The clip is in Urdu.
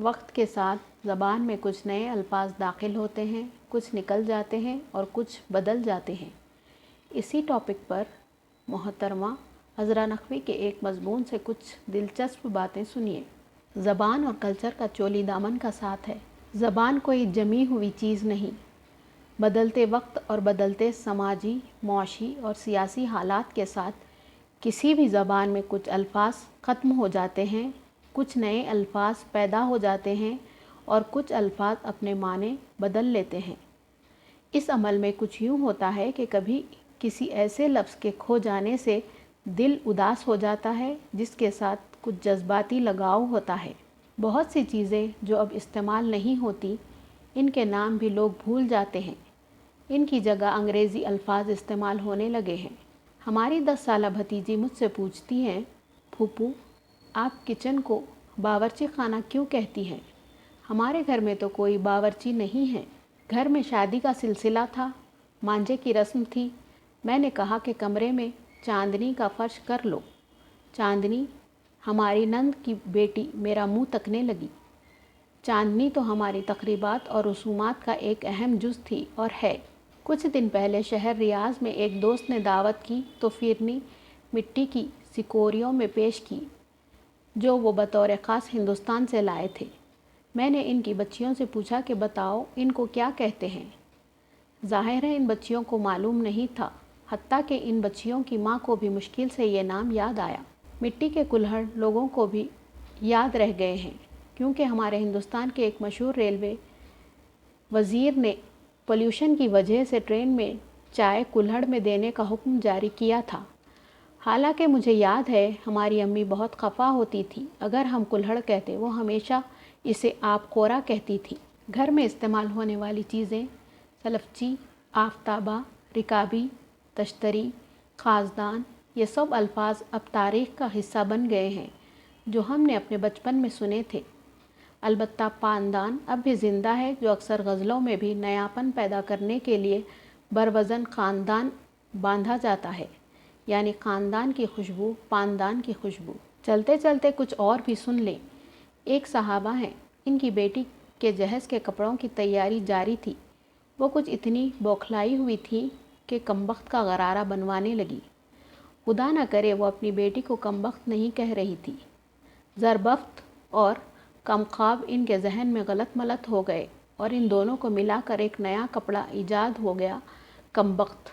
وقت کے ساتھ زبان میں کچھ نئے الفاظ داخل ہوتے ہیں، کچھ نکل جاتے ہیں اور کچھ بدل جاتے ہیں۔ اسی ٹاپک پر محترمہ عذرا نقوی کے ایک مضمون سے کچھ دلچسپ باتیں سنیے۔ زبان اور کلچر کا چولی دامن کا ساتھ ہے۔ زبان کوئی جمی ہوئی چیز نہیں۔ بدلتے وقت اور بدلتے سماجی، معاشی اور سیاسی حالات کے ساتھ کسی بھی زبان میں کچھ الفاظ ختم ہو جاتے ہیں، کچھ نئے الفاظ پیدا ہو جاتے ہیں اور کچھ الفاظ اپنے معنی بدل لیتے ہیں۔ اس عمل میں کچھ یوں ہوتا ہے کہ کبھی کسی ایسے لفظ کے کھو جانے سے دل اداس ہو جاتا ہے جس کے ساتھ کچھ جذباتی لگاؤ ہوتا ہے۔ بہت سی چیزیں جو اب استعمال نہیں ہوتی، ان کے نام بھی لوگ بھول جاتے ہیں۔ ان کی جگہ انگریزی الفاظ استعمال ہونے لگے ہیں۔ ہماری 10 سالہ بھتیجی مجھ سے پوچھتی ہیں، پھوپھو آپ کچن کو باورچی خانہ کیوں کہتی ہیں؟ ہمارے گھر میں تو کوئی باورچی نہیں ہے۔ گھر میں شادی کا سلسلہ تھا، مانجے کی رسم تھی۔ میں نے کہا کہ کمرے میں چاندنی کا فرش کر لو۔ چاندنی، ہماری نند کی بیٹی میرا منہ تکنے لگی۔ چاندنی تو ہماری تقریبات اور رسومات کا ایک اہم جز تھی اور ہے۔ کچھ دن پہلے شہر ریاض میں ایک دوست نے دعوت کی تو فیرنی مٹی کی سکوریوں میں پیش کی جو وہ بطور خاص ہندوستان سے لائے تھے۔ میں نے ان کی بچیوں سے پوچھا کہ بتاؤ ان کو کیا کہتے ہیں؟ ظاہر ہے ان بچیوں کو معلوم نہیں تھا، حتیٰ کہ ان بچیوں کی ماں کو بھی مشکل سے یہ نام یاد آیا۔ مٹی کے کلہڑ لوگوں کو بھی یاد رہ گئے ہیں، کیونکہ ہمارے ہندوستان کے ایک مشہور ریلوے وزیر نے پولیوشن کی وجہ سے ٹرین میں چائے کلہڑ میں دینے کا حکم جاری کیا تھا۔ حالانکہ مجھے یاد ہے ہماری امی بہت خفا ہوتی تھی اگر ہم کلہڑ کہتے، وہ ہمیشہ اسے آب خورا کہتی تھی۔ گھر میں استعمال ہونے والی چیزیں سلفچی، آفتابہ، رکابی، تشتری، خازدان، یہ سب الفاظ اب تاریخ کا حصہ بن گئے ہیں جو ہم نے اپنے بچپن میں سنے تھے۔ البتہ پاندان اب بھی زندہ ہے، جو اکثر غزلوں میں بھی نیاپن پیدا کرنے کے لیے بروزن خاندان باندھا جاتا ہے، یعنی خاندان کی خوشبو، پاندان کی خوشبو۔ چلتے چلتے کچھ اور بھی سن لیں۔ ایک صاحبہ ہیں، ان کی بیٹی کے جہیز کے کپڑوں کی تیاری جاری تھی۔ وہ کچھ اتنی بوکھلائی ہوئی تھی کہ کمبخت کا غرارہ بنوانے لگی۔ خدا نہ کرے وہ اپنی بیٹی کو کمبخت نہیں کہہ رہی تھی۔ زربفت اور کمخواب ان کے ذہن میں غلط ملت ہو گئے اور ان دونوں کو ملا کر ایک نیا کپڑا ایجاد ہو گیا، کمبخت۔